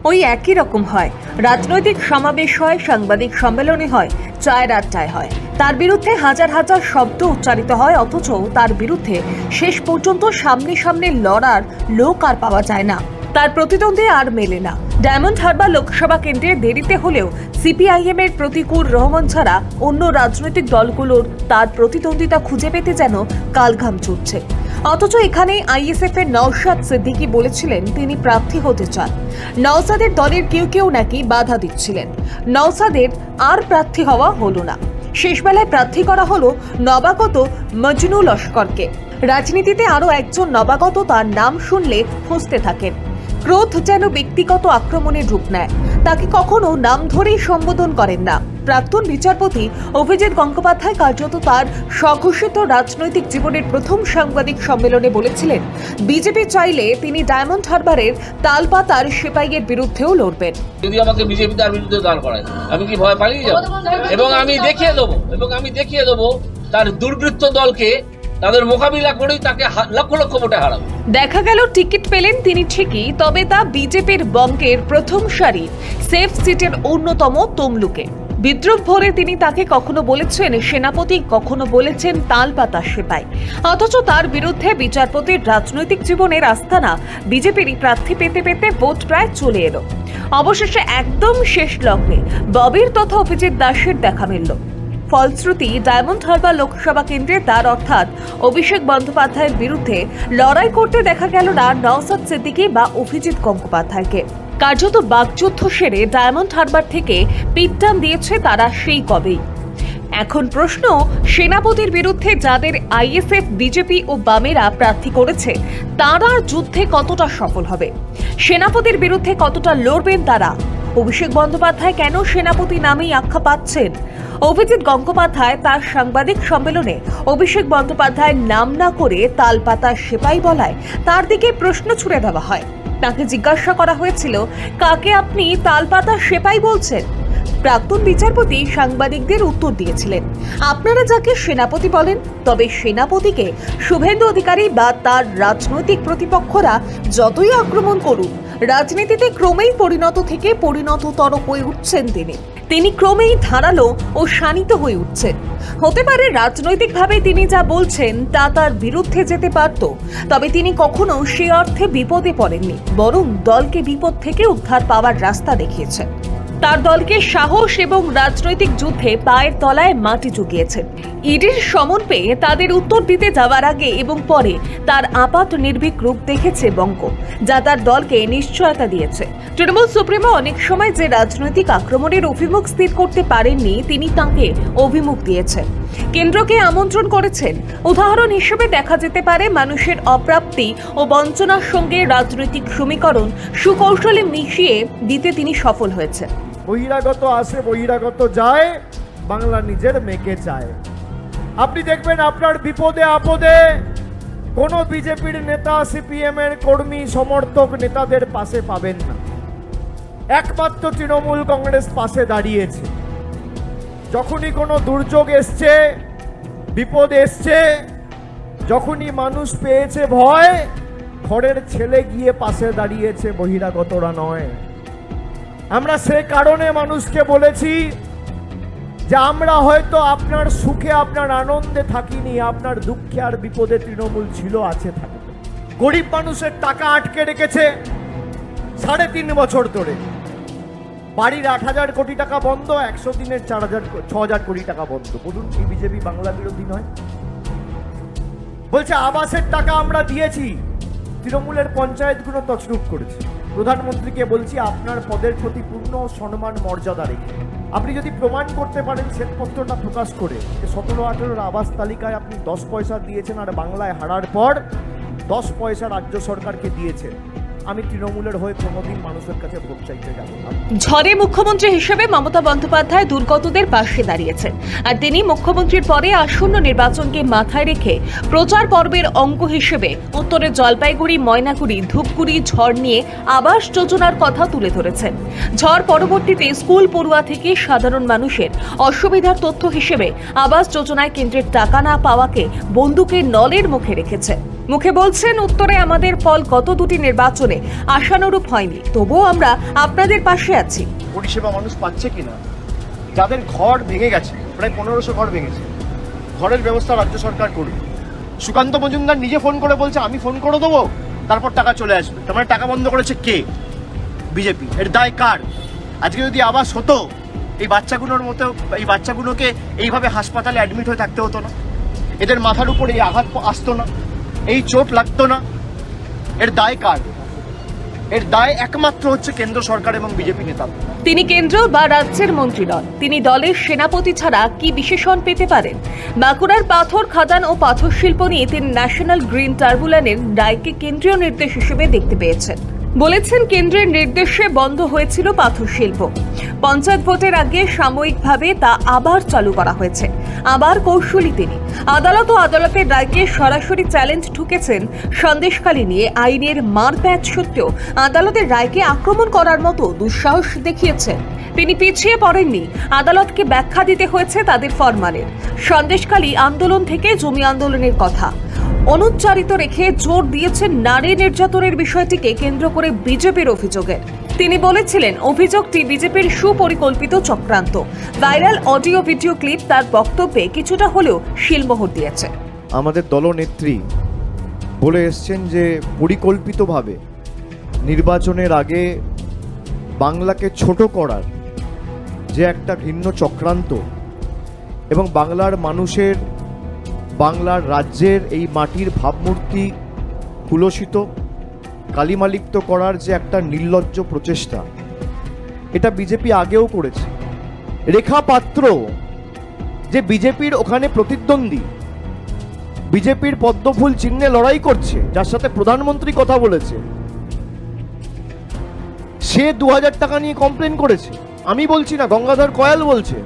ওই একই রকম হয়। রাজনৈতিক সমাবেশ হয়, সাংবাদিক সম্মেলনে হয়, চায়ের আড্ডায় হয়। তার বিরুদ্ধে হাজার হাজার শব্দ উচ্চারিত হয়, অথচ তার বিরুদ্ধে শেষ পর্যন্ত সামনে সামনে লড়ার লোক আর পাওয়া যায় না। তার প্রতিদ্বন্দ্বী আর মেলে না। ডায়মন্ড হারবার লোকসভা কেন্দ্রে দেরিতে হলেও সিপিআইএম এর প্রতিকূল রহমান ছাড়া অন্য রাজনৈতিক দলগুলোর তার প্রতিদ্বন্দ্বিতা খুঁজে পেতে যেন কালঘাম ছুটছে। অথচ এখানে আইএসএফ এর নওশাদ সিদ্দিকী বলেছিলেন তিনি প্রার্থী হতে চান। নওশাদের দলের কেউ কেউ নাকি বাধা দিচ্ছিলেন। নওশাদের আর প্রার্থী হওয়া হলো না। শেষবেলায় প্রার্থী করা হলো নবাগত মজনু লস্করকে। রাজনীতিতে আরও একজন নবাগত তার নাম শুনলে ফুঁসতে থাকেন। ক্রোধ যেন ব্যক্তিগত আক্রমণের রূপ নেয়। তাকে কখনো নাম ধরেই সম্বোধন করেন না। প্রাক্তন বিচারপতি অভিজিৎ গঙ্গোপাধ্যায় কার্যত তার স্বঘোষিত রাজনৈতিক জীবনের প্রথম সাংবাদিক সম্মেলনে বলেছিলেন, বিজেপি চাইলে তিনি ডায়মন্ড হারবারের তালপাতার সিপাহীর বিরুদ্ধেও লড়বেন। যদি আমাকে বিজেপি তার বিরুদ্ধে দাঁড় করায়, আমি কি ভয় পালিয়ে যাব? এবং আমি দেখিয়ে দেবো তার দুর্বৃত্ত দলকে তাদের মোকাবিলা করেই তাকে লক্ষ লক্ষ ভোটে হারাবো। দেখা গেল টিকিট পেলেন তিনি ঠিকই, তবে তা বিজেপির বঙ্গের প্রথম সারির সেফ সিটের অন্যতম তমলুকে। বিদ্রুপ ভরে তিনি তাকে কখনো বলেছেন সেনাপতি, কখনো বলেছেন তালপাতা সেপাই। অথচ তার বিরুদ্ধে বিচারপতির রাজনৈতিক জীবনের আস্থানা বিজেপিরই প্রার্থী পেতে পেতে ভোট প্রায় চলে এলো। অবশেষে একদম শেষ লগ্নে ববির তথা অভিজিৎ দাসের দেখা মিলল। ফলশ্রুতি ডায়মন্ড হারবার লোকসভা কেন্দ্রে তার অর্থাৎ অভিষেক বন্দ্যোপাধ্যায়ের বিরুদ্ধে লড়াই করতে দেখা গেল না নওশাদ সিদ্দিকী বা অভিজিৎ গঙ্গোপাধ্যায়কে। কার্যত বাকযুদ্ধ সেরে ডায়মন্ড হারবার থেকে পিটটান দিয়েছে তারা সেই কবেই। এখন প্রশ্ন, সেনাপতির বিরুদ্ধে যাদের আইএসএফ, বিজেপি ও বামেরা প্রার্থী করেছে তারা যুদ্ধে কতটা সফল হবে? সেনাপতির বিরুদ্ধে কতটা লড়বেন তারা? অভিষেক বন্দ্যোপাধ্যায় কেন সেনাপতি নামেই আখ্যা পাচ্ছেন? অভিজিৎ গঙ্গোপাধ্যায় তার সাংবাদিক সম্মেলনে অভিষেক বন্দ্যোপাধ্যায়ের নাম না করে তালপাতা সেপাই বলায় তার দিকে প্রশ্ন ছুড়ে দেওয়া হয়। তাকে জিজ্ঞাসা করা হয়েছিল, কাকে আপনি তালপাতা সেপাই বলছেন? প্রাক্তন বিচারপতি সাংবাদিকদের উত্তর দিয়েছিলেন, আপনারা যাকে সেনাপতি বলেন, তবে সেনাপতিকে শুভেন্দু অধিকারী বা তার রাজনৈতিক প্রতিপক্ষরা যতই আক্রমণ করুন, রাজনীতিতে ক্রমেই পরিণত থেকে পরিণততর হয়ে উঠছেন তিনি ক্রমেই ধারালো ও শানিত হয়ে উঠছেন। হতে পারে রাজনৈতিকভাবে তিনি যা বলছেন তা তার বিরুদ্ধে যেতে পারত, তবে তিনি কখনো সে অর্থে বিপদে পড়েননি, বরং দলকে বিপদ থেকে উদ্ধার পাওয়ার রাস্তা দেখিয়েছেন। তার দলকে সাহস এবং রাজনৈতিক যুদ্ধে পায়ের তলায় মাটি চুকিয়েছেন। ইডির সমন পেয়ে তাদের উত্তর দিতে যাওয়ার আগে এবং পরে তার আপাত নির্ভীক রূপ দেখেছে বঙ্গ, যা তার দলকে নিশ্চয়তা দিয়েছে। তৃণমূল সুপ্রিমো অনেক সময় যে রাজনৈতিক আক্রমণের অভিমুখ স্থির করতে পারেননি, তিনি তাঁকে অভিমুখ দিয়েছেন, কেন্দ্রকে আমন্ত্রণ করেছেন। উদাহরণ হিসেবে দেখা যেতে পারে মানুষের অপ্রাপ্তি ও বঞ্চনার সঙ্গে রাজনৈতিক সমীকরণ সুকৌশলে মিশিয়ে দিতে তিনি সফল হয়েছেন। বহিরাগত আসে, বহিরাগত যায়, বাংলা নিজের মেয়েকে চায়। আপনি দেখবেন আপনার বিপদে আপদে কোনো বিজেপির নেতা, সিপিএম এর কর্মী, সমর্থক নেতাদের পাশে পাবেন না। একমাত্র তৃণমূল কংগ্রেস পাশে দাঁড়িয়েছে। যখনই কোনো দুর্যোগ এসছে, বিপদ এসছে, যখনই মানুষ পেয়েছে ভয়, ঘরের ছেলে গিয়ে পাশে দাঁড়িয়েছে, বহিরাগতরা নয়। আমরা সে কারণে মানুষকে বলেছি যে আমরা হয়তো আপনার সুখে, আপনার আনন্দে থাকিনি, আপনার দুঃখে আর বিপদে তৃণমূল ছিল, আছে, থাকবে। গরিব মানুষের টাকা আটকে রেখেছে 3.5 বছর ধরে। বাড়ির 8,000 কোটি টাকা বন্ধ, 100 দিনের 6,000 কোটি টাকা বন্ধ। বলুন, কি বিজেপি বাংলা বিরোধী নয়? বলছে আবাসের টাকা আমরা দিয়েছি, তৃণমূলের পঞ্চায়েতগুলো তছরূপ করেছে। প্রধানমন্ত্রীকে বলছি, আপনার পদের প্রতি পূর্ণ সম্মান মর্যাদা রেখে আপনি যদি প্রমাণ করতে পারেন শ্বেতপত্রটা প্রকাশ করে 17-18 আবাস তালিকায় আপনি 10 পয়সা দিয়েছেন আর বাংলায় হারার পর 10 পয়সা রাজ্য সরকারকে দিয়েছেন, আমি তৃণমূলের হয়ে কোনোদিন মানুষের কাছে ভোট চাইতে যাব না। ঝড়ে মুখ্যমন্ত্রী হিসেবে মমতা বন্দ্যোপাধ্যায় দুর্গতদের পাশে দাঁড়িয়েছেন, আর তিনি মুখ্যমন্ত্রীর পরে আসন্ন নির্বাচনকে মাথায় রেখে প্রচার পর্বের অঙ্গ হিসেবে উত্তরের জলপাইগুড়ি, ময়নাগুড়ি, ধূপগুড়ি ঝড় নিয়ে আবাস যোজনার কথা তুলে ধরেছেন। ঝড় পরবর্তীতে স্কুল পড়ুয়া থেকে সাধারণ মানুষের অসুবিধার তথ্য হিসেবে আবাস যোজনায় কেন্দ্রের টাকা না পাওয়াকে বন্দুকের নলের মুখে রেখেছে। মুখে বলছেন উত্তরে আমাদের ফল গত দুটি নির্বাচনে আশানুরূপ হয়নি, তবুও আমরা আপনাদের পাশে আছি। পরিষেবা মানুষ পাচ্ছে কিনা, যাদের ঘর ভেঙে গেছে, প্রায় 1500 ঘর ভেঙেছে, ঘরের ব্যবস্থা রাজ্য সরকার করবে। সুকান্ত মজুমদার নিজে ফোন করে বলছে আমি ফোন করে দেবো, তারপর টাকা চলে আসবে। তার মানে টাকা বন্ধ করেছে কে? বিজেপি। এর দায় কার? আজকে যদি আবাস হতো, এই বাচ্চাগুলোকে এইভাবে হাসপাতালে অ্যাডমিট হয়ে থাকতে হতো না, এদের মাথার উপর এই আঘাত আসতো না, এই চোট লাগতো না। এর দায় কার? এর দায় একমাত্র হচ্ছে কেন্দ্র সরকার এবং বিজেপি নেতা। তিনি কেন্দ্র বা রাজ্যের মন্ত্রী নন, তিনি দলের সেনাপতি ছাড়া কি বিশেষণ পেতে পারেন? বাঁকুড়ার পাথর খাদান ও পাথর শিল্প নিয়ে তিনি ন্যাশনাল গ্রিন ট্রাইব্যুনালের রায়কে কেন্দ্রীয় নির্দেশ হিসেবে দেখতে পেয়েছেন। বলেছেন কেন্দ্রের নির্দেশে বন্ধ হয়েছিল পাথর শিল্প, পঞ্চায়েত ভোটের আগে সাময়িকভাবে তা আবার চালু করা হয়েছে। আবার কৌশলী তিনি। আদালত ও আদালতের রায়কে সরাসরি চ্যালেঞ্জ ঠুকেছেন। সন্দেশখালী নিয়ে আইনের মারপ্যাচ সত্ত্বেও আদালতের রায়কে আক্রমণ করার মতো দুঃসাহস দেখিয়েছেন। তিনি পিছিয়ে পড়েননি, আদালতকে ব্যাখ্যা দিতে হয়েছে তাদের ফরমানের। সন্দেশখালী আন্দোলন থেকে জমি আন্দোলনের কথা অনুচ্চারিত রেখে জোর দিয়েছেন নারী নির্যাতনের বিষয়টিকে কেন্দ্র করে বিজেপির অভিযোগের। তিনি বলেছিলেন অভিযোগটি বিজেপির সুপরিকল্পিত চক্রান্ত। ভাইরাল অডিও ভিডিও ক্লিপ তার বক্তব্যে কিছুটা হলেও শিলমোহর দিয়েছে। আমাদের দলনেত্রী বলে এসছেন যে পরিকল্পিতভাবে নির্বাচনের আগে বাংলাকে ছোট করার যে একটা ভিন্ন চক্রান্ত এবং বাংলার মানুষের, বাংলার রাজ্যের এই মাটির ভাবমূর্তি কুলসিত, কালিমালিপ্ত করার যে একটা নির্লজ্জ প্রচেষ্টা, এটা বিজেপি আগেও করেছে। রেখা পাত্র যে বিজেপির ওখানে প্রতিদ্বন্দ্বী, বিজেপির পদ্মফুল চিহ্নে লড়াই করছে, যার সাথে প্রধানমন্ত্রী কথা বলেছে, সে 2000 টাকা নিয়ে কমপ্লেন করেছে। আমি বলছি না, গঙ্গাধর কয়াল বলছে।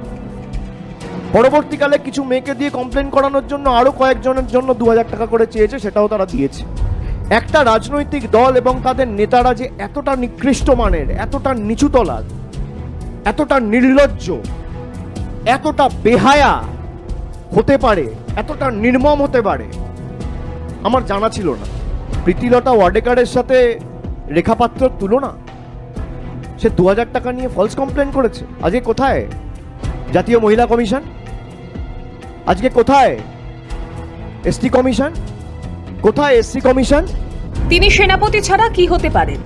পরবর্তীকালে কিছু মেয়েকে দিয়ে কমপ্লেন করানোর জন্য আরো কয়েকজনের জন্য 2000 টাকা করে চেয়েছে, সেটাও তারা দিয়েছে। একটা রাজনৈতিক দল এবং তাদের নেতারা যে এতটা নিকৃষ্ট মানের, এতটা নিচুতলার, এতটা নির্লজ্জ, এতটা বেহায়া হতে পারে, এতটা নির্মম হতে পারে, আমার জানা ছিল না। প্রীতিলতা ওয়াডেকারের সাথে রেখাপাত্রর তুলনা? সে 2000 টাকা নিয়ে ফলস কমপ্লেন করেছে। আজকে কোথায় জাতীয় মহিলা কমিশন? আজকে কোথায় এসটি কমিশন? কোথায় এসসি কমিশন? তিনি সেনাপতি ছাড়া কি হতে পারেন?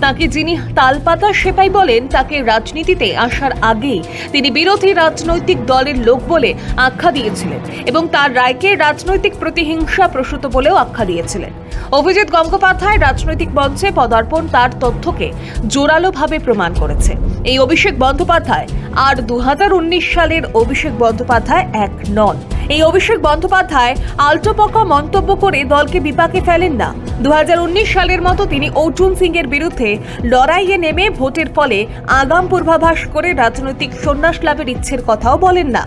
তাকে যিনি তালপাতা সেপাই বলেন, তাকে রাজনীতিতে আসার আগেই তিনি বিরোধী রাজনৈতিক দলের লোক বলে আখ্যা দিয়েছিলেন এবং তার রায়কে রাজনৈতিক প্রতিহিংসা প্রসূত বলেও আখ্যা দিয়েছিলেন। অভিজিৎ গঙ্গোপাধ্যায় রাজনৈতিক মঞ্চে পদার্পণ তার তথ্যকে জোরালোভাবে প্রমাণ করেছে। এই অভিষেক বন্দ্যোপাধ্যায় আর 2019 সালের অভিষেক বন্দ্যোপাধ্যায় এক নন। এই অভিষেক বন্দ্যোপাধ্যায় আলটোপকা মন্তব্য করে দলকে বিপাকে ফেলেন না। 2019 সালের মতো তিনি অর্জুন সিং এর বিরুদ্ধে লড়াইয়ে নেমে ভোটের ফলে আগাম পূর্বাভাস করে রাজনৈতিক সন্ন্যাস লাভের ইচ্ছের কথাও বলেন না।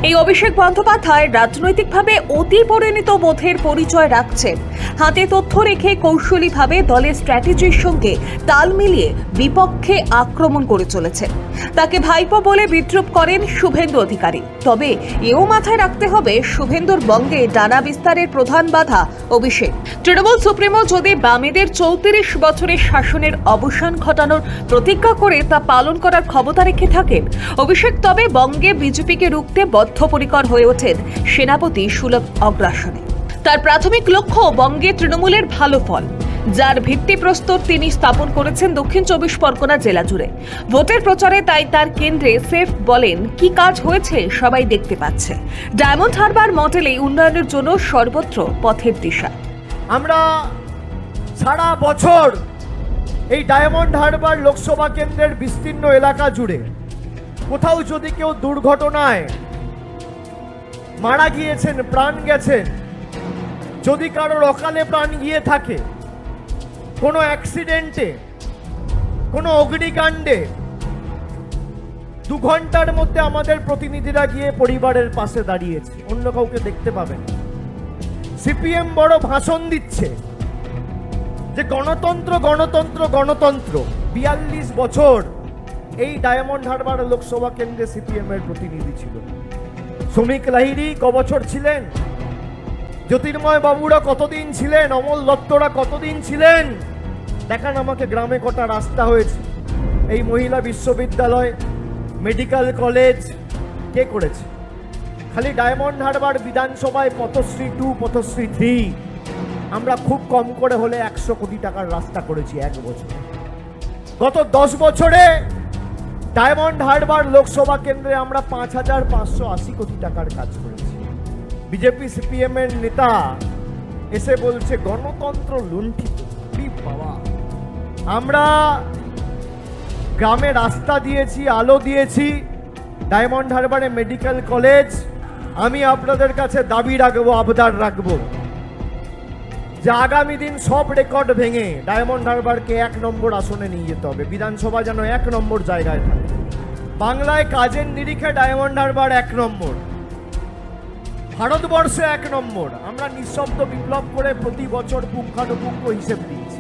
এই অভিষেক বন্দ্যোপাধ্যায় রাজনৈতিকভাবে অতি পরিণত বোধের পরিচয় রাখছেন। হাতে তথ্য রেখে কৌশলীভাবে দলের স্ট্র্যাটেজির সঙ্গে তাল মিলিয়ে বিপক্ষে আক্রমণ করে চলেছেন। তাকে ভাইপো বলে বিদ্রুপ করেন শুভেন্দু অধিকারী। তবে এও মাথায় রাখতে হবে, শুভেন্দুর বঙ্গে ডানা বিস্তারের প্রধান বাধা অভিষেক। তৃণমূল সুপ্রিমো যদি বামেদের 34 বছরের শাসনের অবসান ঘটানোর প্রতিজ্ঞা করে তা পালন করার ক্ষমতা রেখে থাকেন অভিষেক, তবে বঙ্গে বিজেপিকে রুখতে বদ্ধপরিকর হয়ে ওঠেন সেনাপতি সুলভ অগ্রাসনে। তার প্রাথমিক লক্ষ্য বঙ্গে তৃণমূলের ভালো ফল, যার ভিত্তিপ্রস্তর তিনি স্থাপন করেছেন দক্ষিণ 24 পরগনা জেলা জুড়ে। ভোটের প্রচারে তাই তার কেন্দ্রে সেফ বলেন কি কাজ হয়েছে সবাই দেখতে পাচ্ছে। ডায়মন্ড হারবার মডেলে উন্নয়নের জন্য সর্বত্র পথের দিশা। আমরা সারা বছর এই ডায়মন্ড হারবার লোকসভা কেন্দ্রের বিস্তীর্ণ এলাকা জুড়ে কোথাও যদি কেউ দুর্ঘটনায় মারা গিয়েছেন, প্রাণ গেছেন, যদি কারোর অকালে প্রাণ গিয়ে থাকে, কোনো অ্যাক্সিডেন্টে, কোনো অগ্নিকাণ্ডে, 2 ঘন্টার মধ্যে আমাদের প্রতিনিধিরা গিয়ে পরিবারের পাশে দাঁড়িয়েছে। অন্য কাউকে দেখতে পাবেন। সিপিএম বড় ভাষণ দিচ্ছে যে গণতন্ত্র গণতন্ত্র গণতন্ত্র। 42 বছর এই ডায়মন্ড হারবার লোকসভা কেন্দ্রে সিপিএম এর প্রতিনিধি ছিল। শ্রমিক লাহিড়ী ক বছর ছিলেন? জ্যোতির্ময় বাবুরা কতদিন ছিলেন, অমল দত্তরা কতদিন ছিলেন? দেখান আমাকে গ্রামে কটা রাস্তা হয়েছে, এই মহিলা বিশ্ববিদ্যালয়, মেডিকেল কলেজ কে করেছে? খালি ডায়মন্ড হারবার বিধানসভায় পথশ্রী 2, পথশ্রী 3 আমরা খুব কম করে হলে 100 কোটি টাকার রাস্তা করেছি এক বছর। গত 10 বছরে ডায়মন্ড হারবার লোকসভা কেন্দ্রে আমরা 5,580 কোটি টাকার কাজ করেছি। বিজেপি সিপিএম এর নেতা এসে বলছে গণতন্ত্র লুণ্ঠিত। বাবা, আমরা গ্রামে রাস্তা দিয়েছি, আলো দিয়েছি, ডায়মন্ড হারবারে মেডিকেল কলেজ। আমি আপনাদের কাছে দাবি রাখবো, আবদার রাখবো যে আগামী দিন সব রেকর্ড ভেঙে ডায়মন্ড হারবারকে 1 নম্বর আসনে নিয়ে যেতে হবে। বিধানসভা যেন 1 নম্বর জায়গায় থাকে। বাংলায় কাজের নিরিখে ডায়মন্ড হারবার 1 নম্বর, ভারতবর্ষে 1 নম্বর। আমরা নিঃশব্দ বিপ্লব করে প্রতি বছর পুঙ্খানুপুঙ্খ হিসেব দিয়েছি।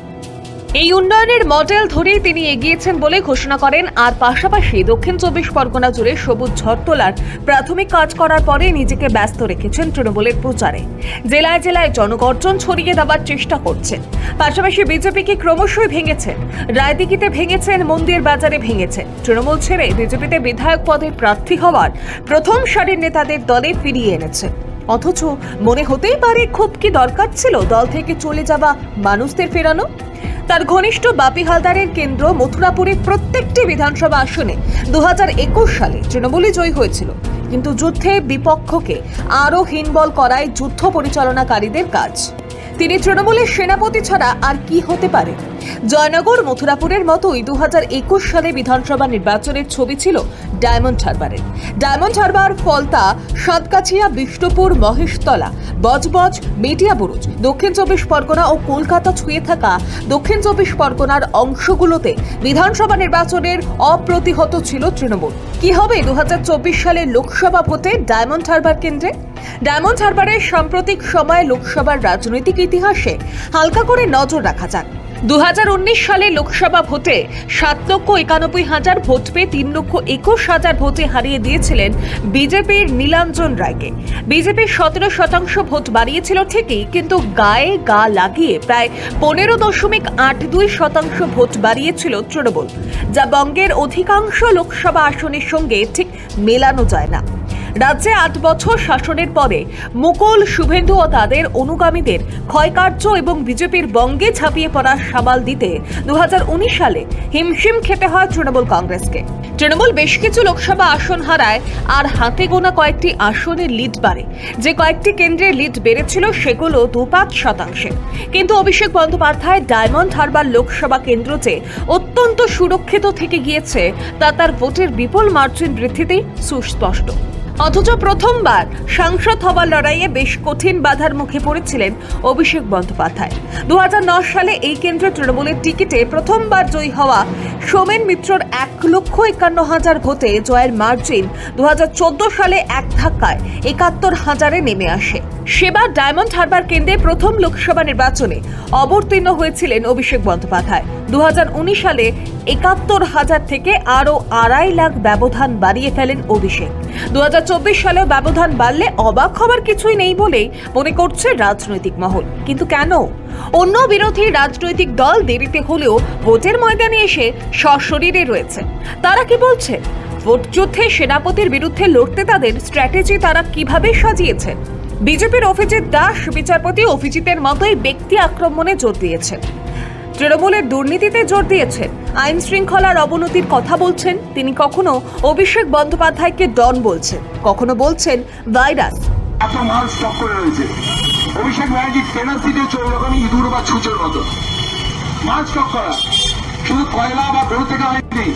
এই উন্নয়নের মডেল ধরেই তিনি এগিয়েছেন বলে ঘোষণা করেন। আর পাশাপাশি দক্ষিণ 24 পরগনা জুড়ে সবুজ ঝড় তোলার প্রাথমিক কাজ করার পরে নিজেকে ব্যস্ত রেখেছেন তৃণমূলের প্রচারে। জেলায় জেলায় জনগর্জন ছড়িয়ে দেওয়ার চেষ্টা করছেন। পাশাপাশি বিজেপিকে ক্রমশই ভেঙেছেন, রায়দিঘিতে ভেঙেছেন, মন্দির বাজারে ভেঙেছেন। তৃণমূল ছেড়ে বিজেপিতে বিধায়ক পদের প্রার্থী হওয়ার প্রথম সারির নেতাদের দলে ফিরিয়ে এনেছেন। অথচ মনে হতেই পারে খুব কি দরকার ছিল দল থেকে চলে যাওয়া মানুষদের ফেরানো। তার ঘনিষ্ঠ বাপি হালদারের কেন্দ্র মথুরাপুরের প্রত্যেকটি বিধানসভা আসনে 2021 সালে তৃণমূলই জয়ী হয়েছিল, কিন্তু যুদ্ধে বিপক্ষকে আরও হীনবল করায় যুদ্ধ পরিচালনাকারীদের কাজ। তিনি তৃণমূলের সেনাপতি ছাড়া আর কি হতে পারে? জয়নগর, মথুরাপুরের মতোই 2021 সালে বিধানসভা নির্বাচনের ছবি ছিল ডায়মন্ড হারবারের। ডায়মন্ড হারবার, ফলতা, সাতকাছিয়া, বিষ্ণুপুর, মহেশতলা, বজবজ, মেটিয়াবুরুজ, দক্ষিণ 24 পরগনা ও কলকাতা ছুঁয়ে থাকা দক্ষিণ 24 পরগনার অংশগুলোতে বিধানসভা নির্বাচনের অপ্রতিহত ছিল তৃণমূল। কি হবে 2024 সালের লোকসভা ভোটে ডায়মন্ড হারবার কেন্দ্রে? ডায়মন্ড হারবারের সাম্প্রতিক সময়ে লোকসভার রাজনৈতিক ইতিহাসে হালকা করে নজর রাখা যাক। 2019 সালে লোকসভা ভোটে 7,91,000 ভোট পেয়ে 3,21,000 ভোটে হারিয়ে দিয়েছিলেন বিজেপির নীলাঞ্জন রায়কে। বিজেপি 17% ভোট বাড়িয়েছিল ঠিকই, কিন্তু গায়ে গা লাগিয়ে প্রায় 15.82% ভোট বাড়িয়েছিল তৃণমূল, যা বঙ্গের অধিকাংশ লোকসভা আসনের সঙ্গে ঠিক মেলানো যায় না। রাজ্যে 8 বছর শাসনের পরে মুকুল, শুভেন্দু ও তাদের অনুগামীদের ক্ষয়কার্য এবং বিজেপির বঙ্গে ঝাঁপিয়ে পড়ার সামাল দিতে 2019 সালে হিমশিম খেতে হয় তৃণমূল কংগ্রেসকে। তৃণমূল বেশ কিছু লোকসভা আসন হারায় আর হাতে গোনা কয়েকটি আসনের লিড বাড়ে। যে কয়েকটি কেন্দ্রের লিড বেড়েছিল সেগুলো 2-5%। কিন্তু অভিষেক বন্দ্যোপাধ্যায় ডায়মন্ড হারবার লোকসভা কেন্দ্র যে অত্যন্ত সুরক্ষিত থেকে গিয়েছে তা তার ভোটের বিপুল মার্জিন বৃদ্ধিতেই সুস্পষ্ট। অথচ প্রথমবার সাংসদ হওয়ার লড়াইয়ে বেশ কঠিন বাধার মুখে পড়েছিলেন অভিষেক বন্দ্যোপাধ্যায়। 2009 সালে এই কেন্দ্রে তৃণমূলের টিকিটে প্রথমবার জয়ী হওয়া সোমেন মিত্রর 1,51,000 ভোটে জয়ের মার্জিন 2014 সালে এক ধাক্কায় 71,000-এ নেমে আসে। সেবার ডায়মন্ড হারবার কেন্দ্রে প্রথম লোকসভা নির্বাচনে অবতীর্ণ হয়েছিলেন অভিষেক বন্দ্যোপাধ্যায়। 2019 সালে 71,000 থেকে আরও 2.5 লাখ ব্যবধান বাড়িয়ে ফেলেন অভিষেক। 2024 সালেও ব্যবধান বাড়লে অবাক হবার কিছুই নেই বলেই মনে করছে রাজনৈতিক মহল। কিন্তু কেন? অন্য বিরোধী রাজনৈতিক দল দেরিতে হলেও ভোটের ময়দানে এসে সশরীরে রয়েছে। তারা কি বলছে? ভোট যুদ্ধে সেনাপতির বিরুদ্ধে লড়তে তাদের স্ট্র্যাটেজি তারা কিভাবে সাজিয়েছেন? বিজেপির অভিজিৎ দাস বিচারপতি অভিজিতের মতোই ব্যক্তি আক্রমণে জোর দিয়েছেন, তৃণমূলের দুর্নীতিতে জোর দিয়েছেন, আইন শৃঙ্খলার অবনতির কথা বলছেন। তিনি কখনো অভিষেক বন্দ্যোপাধ্যায়কে ডন বলছেন, কখনো বলছেন ভাইরাস। অভিষেক ব্যানার্জি ট্রেনার সিটে চলে যখন ইঁদুর বা ছুঁচোর মতো মাছ স্টক করা, শুধু কয়লা বা বেরো থেকে হয়নি।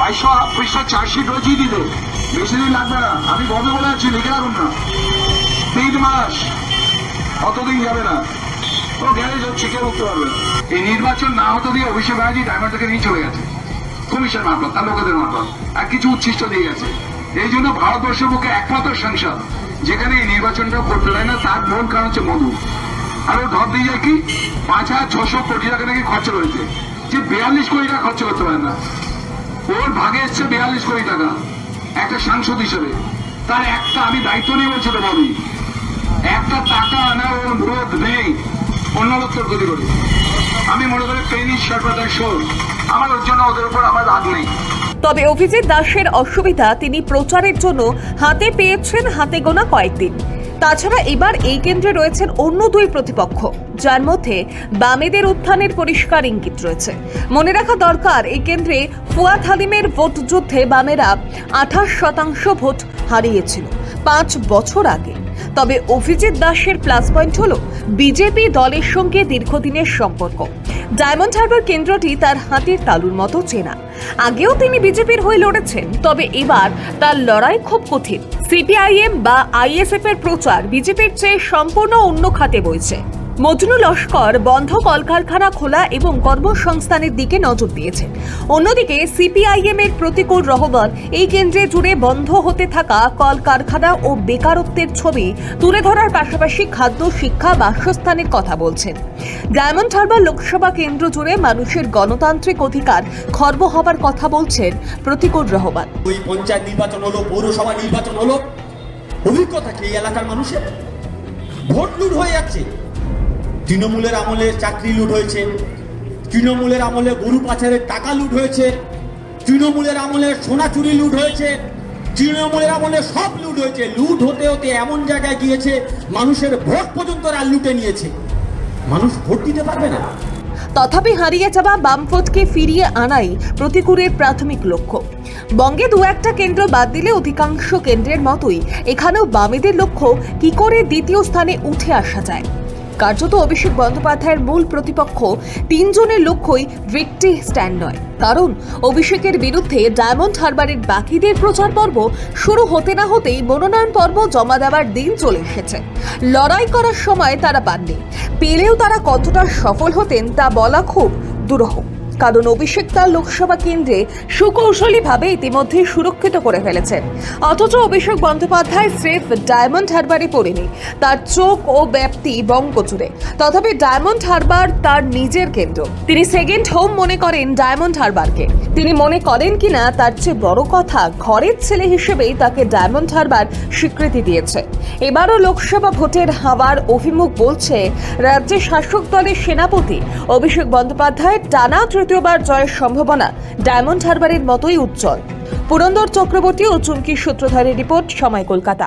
2200 পৃষ্ঠা চার্জশিট রয়েছে দিতে, বেশি দিন লাগবে না। আমি বন্ধ বলে আছি, লিখে রাখুন না, 3 মাস, অতদিন যাবে না। ও গ্যারেজ হচ্ছে, কেউ উঠতে পারবে না। এই নির্বাচন না হতে দিয়ে অভিষেক ব্যানার্জি ডায়মন্ড থেকে নিয়ে চলে গেছে কমিশন মারফত, তার লোকেদের মারফত, আর কিছু উচ্ছিষ্ট দিয়ে গেছে। এই জন্য ভারতবর্ষের বুকে একমাত্র সংসদ যেখানে এই নির্বাচনটা করতে দেয় না, তার মূল কারণ হচ্ছে মধু। আর ও ধর দিয়ে যায় কি 5,600 কোটি টাকা নাকি খরচা রয়েছে, যে 42 কোটি টাকা খরচা করতে পারে না। ওর ভাগে এসছে 42 কোটি টাকা একটা সাংসদ হিসেবে। তার একটা, আমি দায়িত্ব নিয়ে বলছি তো বলি, একটা টাকা আনার ওর বোধ নেই, অন্য লোকের ক্ষতি করি। আমি মনে করি পেনি সর্বদাই শোর, আমার ওর জন্য ওদের উপর আমার রাগ নেই। তবে অভিজিৎ দাসের অসুবিধা, তিনি প্রচারের জন্য হাতে পেয়েছেন হাতে গোনা কয়েকদিন। তাছাড়া এবার এই কেন্দ্রে রয়েছেন অন্য দুই প্রতিপক্ষ, যার মধ্যে বামেদের উত্থানের পরিষ্কার ইঙ্গিত রয়েছে। মনে রাখা দরকার, এই কেন্দ্রে ফুয়াদ হালিমের ভোট যুদ্ধে বামেরা 28% ভোট হারিয়েছিল 5 বছর আগে। তবে অভিজিৎ দাসের প্লাস পয়েন্ট হলো বিজেপি দলের সঙ্গে দীর্ঘদিনের সম্পর্ক। ডায়মন্ড হারবার কেন্দ্রটি তার হাতের তালুর মতো চেনা। আগেও তিনি বিজেপির হয়ে লড়েছেন, তবে এবার তার লড়াই খুব কঠিন। সিপিআইএম বা আইএসএফ এর প্রচার বিজেপির চেয়ে সম্পূর্ণ অন্য খাতে বইছে। মজনু লস্কর বন্ধ কলকারখানা খোলা এবং কর্মসংস্থানের দিকে নজর দিয়েছেন। অন্যদিকে সিপিআইএম এর প্রতিকূল রহমান এই কেন্দ্রে জুড়ে বন্ধ হতে থাকা কলকারখানা ও বেকারত্বের ছবি তুলে ধরার পাশাপাশি খাদ্য, শিক্ষা, বাসস্থানের কথা বলছেন। ডায়মন্ড হারবার লোকসভা কেন্দ্র জুড়ে মানুষের গণতান্ত্রিক অধিকার খর্ব হবার কথা বলছেন প্রতিকূল রহমান। ওই পঞ্চায়েত নির্বাচন হলো, পৌরসভা নির্বাচন হলো, অভিজ্ঞতা কি এলাকার মানুষের? ভোট লুট হয়ে যাচ্ছে। তৃণমূলের আমলে চাকরি লুট হয়েছে, তৃণমূলের আমলে গরু পাচারের টাকা লুট হয়েছে, তৃণমূলের আমলে সোনা চুরি লুট হয়েছে, তৃণমূলের আমলে সব লুট হয়েছে। লুট হতে হতে এমন জায়গায় গিয়েছে মানুষের ভোট পর্যন্ত লুটে নিয়েছে। মানুষ ভোট দিতে পারবে না। তথাপি হারিয়ে যাওয়া বামফ্রন্টকে ফিরিয়ে আনাই প্রতিকূলের প্রাথমিক লক্ষ্য। বঙ্গে দু একটা কেন্দ্র বাদ দিলে অধিকাংশ কেন্দ্রের মতোই এখানেও বামেদের লক্ষ্য কি করে দ্বিতীয় স্থানে উঠে আসা যায়। কার্যত অভিষেক বন্দ্যোপাধ্যায়ের মূল প্রতিপক্ষ 3 জনের লক্ষ্যই ভিক্টি স্ট্যান্ড নয়, কারণ অভিষেকের বিরুদ্ধে ডায়মন্ড হারবারের বাকিদের প্রচার পর্ব শুরু হতে না হতেই মনোনয়ন পর্ব জমা দেওয়ার দিন চলে এসেছে। লড়াই করার সময় তারা পাননি, পেলেও তারা কতটা সফল হতেন তা বলা খুব দুরূহ, কারণ অভিষেক তার লোকসভা কেন্দ্রে সুকৌশলীভাবে ইতিমধ্যে সুরক্ষিত করে ফেলেছেন। অথচ অভিষেক বন্দ্যোপাধ্যায় স্রেফ ডায়মন্ড হারবারে পড়েনি, তার চোখ ও ব্যাপ্তি বঙ্গজুড়ে। তথাপি ডায়মন্ড হারবার তার নিজের কেন্দ্র, তিনি সেকেন্ড হোম মনে করেন ডায়মন্ড হারবারকে। তিনি মনে করেন কিনা তার চেয়ে বড় কথা, ঘরের ছেলে হিসেবেই তাকে ডায়মন্ড হারবার স্বীকৃতি দিয়েছে। এবারও লোকসভা ভোটের হাওয়ার অভিমুখ বলছে রাজ্যের শাসক দলের সেনাপতি অভিষেক বন্দ্যোপাধ্যায়ের টানা তৃতীয়বার জয়ের সম্ভাবনা ডায়মন্ড হারবারের মতোই উজ্জ্বল। পুরন্দর চক্রবর্তী ও চুমকি সূত্রধরের রিপোর্ট, সময় কলকাতা।